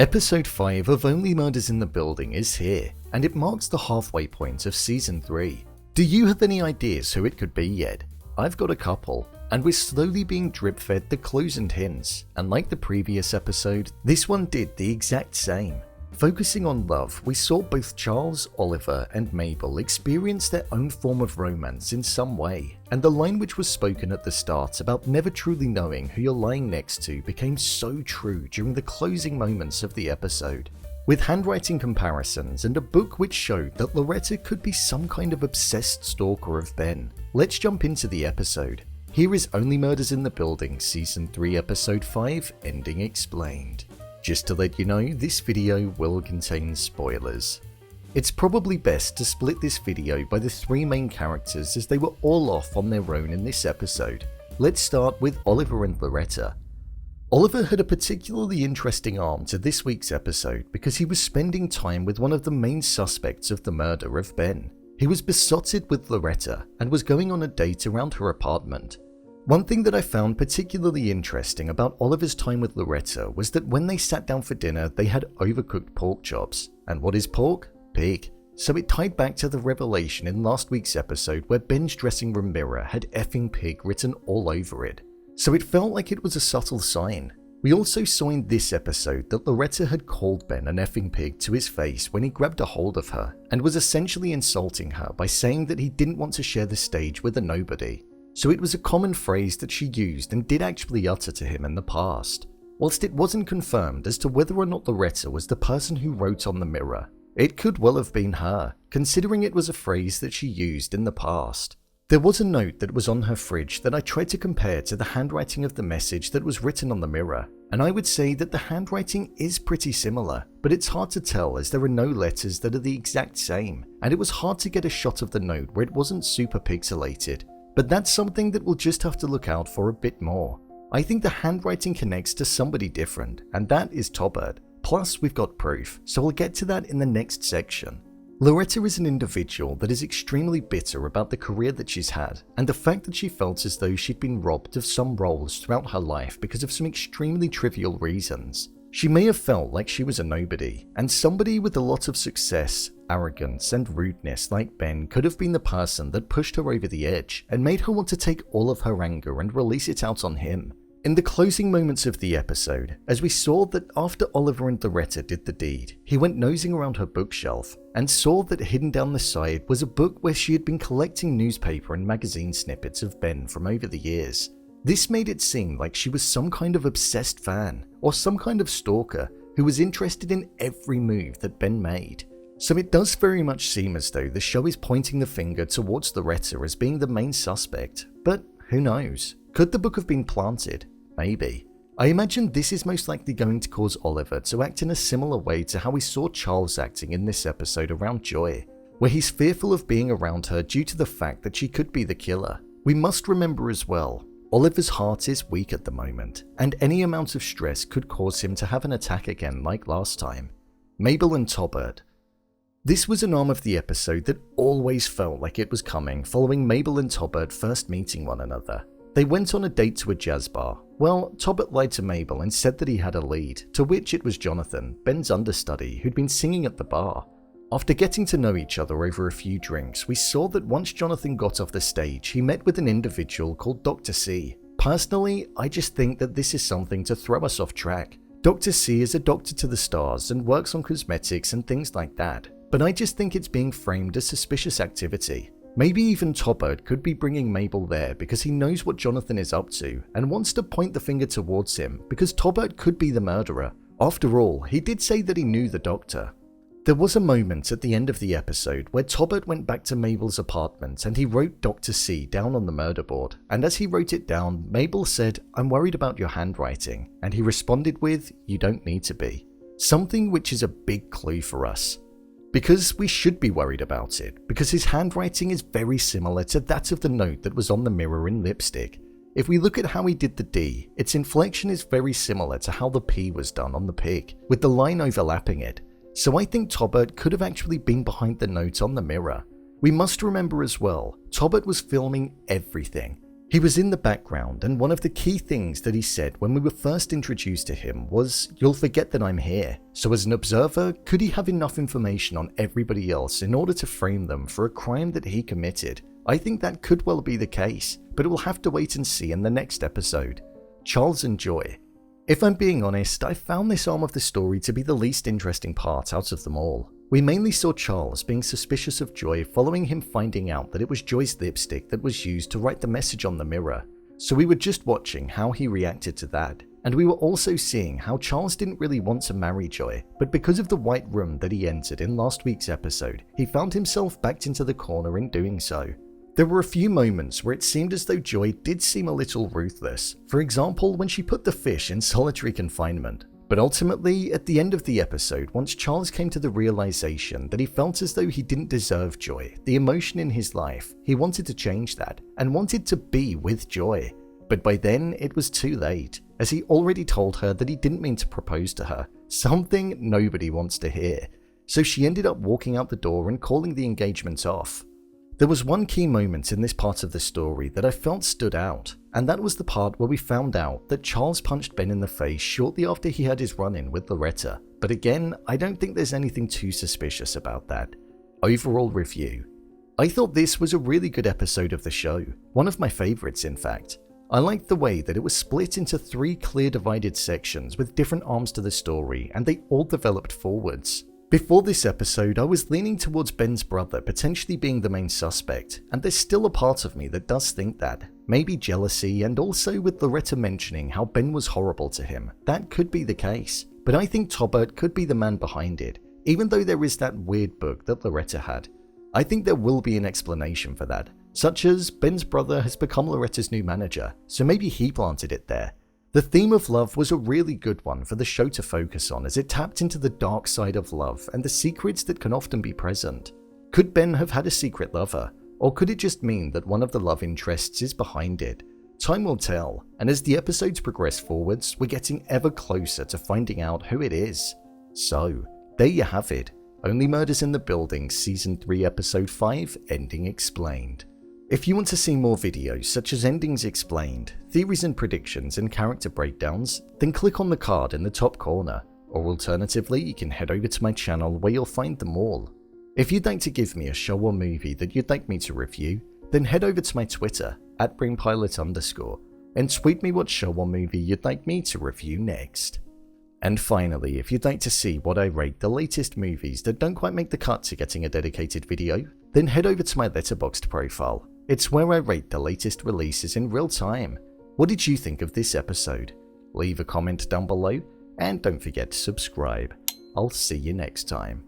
Episode 5 of Only Murders in the Building is here, and it marks the halfway point of Season 3. Do you have any ideas who it could be yet? I've got a couple, and we're slowly being drip-fed the clues and hints, and like the previous episode, this one did the exact same. Focusing on love, we saw both Charles, Oliver, and Mabel experience their own form of romance in some way, and the line which was spoken at the start about never truly knowing who you're lying next to became so true during the closing moments of the episode. With handwriting comparisons and a book which showed that Loretta could be some kind of obsessed stalker of Ben, let's jump into the episode. Here is Only Murders in the Building Season 3 Episode 5, Ending Explained. Just to let you know, this video will contain spoilers. It's probably best to split this video by the three main characters as they were all off on their own in this episode. Let's start with Oliver and Loretta. Oliver had a particularly interesting arm to this week's episode because he was spending time with one of the main suspects of the murder of Ben. He was besotted with Loretta and was going on a date around her apartment. One thing that I found particularly interesting about Oliver's time with Loretta was that when they sat down for dinner, they had overcooked pork chops. And what is pork? Pig. So it tied back to the revelation in last week's episode where Ben's dressing room mirror had effing pig written all over it. So it felt like it was a subtle sign. We also saw in this episode that Loretta had called Ben an effing pig to his face when he grabbed a hold of her and was essentially insulting her by saying that he didn't want to share the stage with a nobody. So it was a common phrase that she used and did actually utter to him in the past. Whilst it wasn't confirmed as to whether or not Loretta was the person who wrote on the mirror, it could well have been her, considering it was a phrase that she used in the past. There was a note that was on her fridge that I tried to compare to the handwriting of the message that was written on the mirror, and I would say that the handwriting is pretty similar, but it's hard to tell as there are no letters that are the exact same, and it was hard to get a shot of the note where it wasn't super pixelated. But that's something that we'll just have to look out for a bit more. I think the handwriting connects to somebody different, and that is Tobbert. Plus, we've got proof, so we'll get to that in the next section. Loretta is an individual that is extremely bitter about the career that she's had, and the fact that she felt as though she'd been robbed of some roles throughout her life because of some extremely trivial reasons. She may have felt like she was a nobody, and somebody with a lot of success, arrogance, and rudeness like Ben could have been the person that pushed her over the edge and made her want to take all of her anger and release it out on him. In the closing moments of the episode, as we saw that after Oliver and Loretta did the deed, he went nosing around her bookshelf and saw that hidden down the side was a book where she had been collecting newspaper and magazine snippets of Ben from over the years. This made it seem like she was some kind of obsessed fan, or some kind of stalker who was interested in every move that Ben made. So it does very much seem as though the show is pointing the finger towards Loretta as being the main suspect, but who knows? Could the book have been planted? Maybe. I imagine this is most likely going to cause Oliver to act in a similar way to how we saw Charles acting in this episode around Joy, where he's fearful of being around her due to the fact that she could be the killer. We must remember as well, Oliver's heart is weak at the moment, and any amount of stress could cause him to have an attack again like last time. Mabel and Tobbert. This was an arm of the episode that always felt like it was coming following Mabel and Tobbert first meeting one another. They went on a date to a jazz bar. Well, Tobbert lied to Mabel and said that he had a lead, to which it was Jonathan, Ben's understudy, who'd been singing at the bar. After getting to know each other over a few drinks, we saw that once Jonathan got off the stage, he met with an individual called Dr. C. Personally, I just think that this is something to throw us off track. Dr. C is a doctor to the stars and works on cosmetics and things like that, but I just think it's being framed as suspicious activity. Maybe even Tobbert could be bringing Mabel there because he knows what Jonathan is up to and wants to point the finger towards him because Tobbert could be the murderer. After all, he did say that he knew the doctor. There was a moment at the end of the episode where Tobbert went back to Mabel's apartment and he wrote Dr. C down on the murder board, and as he wrote it down, Mabel said, "I'm worried about your handwriting," and he responded with, "You don't need to be." Something which is a big clue for us. Because we should be worried about it, because his handwriting is very similar to that of the note that was on the mirror in lipstick. If we look at how he did the D, its inflection is very similar to how the P was done on the pig, with the line overlapping it. So I think Tobbert could have actually been behind the note on the mirror. We must remember as well, Tobbert was filming everything. He was in the background, and one of the key things that he said when we were first introduced to him was, "You'll forget that I'm here." So as an observer, could he have enough information on everybody else in order to frame them for a crime that he committed? I think that could well be the case, but we'll have to wait and see in the next episode. Charles and Joy. If I'm being honest, I found this arm of the story to be the least interesting part out of them all. We mainly saw Charles being suspicious of Joy following him finding out that it was Joy's lipstick that was used to write the message on the mirror. So we were just watching how he reacted to that. And we were also seeing how Charles didn't really want to marry Joy, but because of the white room that he entered in last week's episode, he found himself backed into the corner in doing so. There were a few moments where it seemed as though Joy did seem a little ruthless, for example when she put the fish in solitary confinement. But ultimately, at the end of the episode, once Charles came to the realization that he felt as though he didn't deserve Joy, the emotion in his life, he wanted to change that, and wanted to be with Joy. But by then, it was too late, as he already told her that he didn't mean to propose to her, something nobody wants to hear. So she ended up walking out the door and calling the engagement off. There was one key moment in this part of the story that I felt stood out, and that was the part where we found out that Charles punched Ben in the face shortly after he had his run-in with Loretta. But again, I don't think there's anything too suspicious about that. Overall review. I thought this was a really good episode of the show, one of my favorites in fact. I liked the way that it was split into 3 clear divided sections with different arms to the story, and they all developed forwards. Before this episode, I was leaning towards Ben's brother potentially being the main suspect, and there's still a part of me that does think that. Maybe jealousy, and also with Loretta mentioning how Ben was horrible to him, that could be the case. But I think Tobbert could be the man behind it, even though there is that weird book that Loretta had. I think there will be an explanation for that, such as Ben's brother has become Loretta's new manager, so maybe he planted it there. The theme of love was a really good one for the show to focus on as it tapped into the dark side of love and the secrets that can often be present. Could Ben have had a secret lover? Or could it just mean that one of the love interests is behind it? Time will tell, and as the episodes progress forwards, we're getting ever closer to finding out who it is. So, there you have it. Only Murders in the Building Season 3 Episode 5 Ending Explained. If you want to see more videos such as Endings Explained, theories and predictions and character breakdowns, then click on the card in the top corner, or alternatively you can head over to my channel where you'll find them all. If you'd like to give me a show or movie that you'd like me to review, then head over to my Twitter, @BrainPilot_, and tweet me what show or movie you'd like me to review next. And finally, if you'd like to see what I rate the latest movies that don't quite make the cut to getting a dedicated video, then head over to my Letterboxd profile. It's where I rate the latest releases in real time. What did you think of this episode? Leave a comment down below, and don't forget to subscribe. I'll see you next time.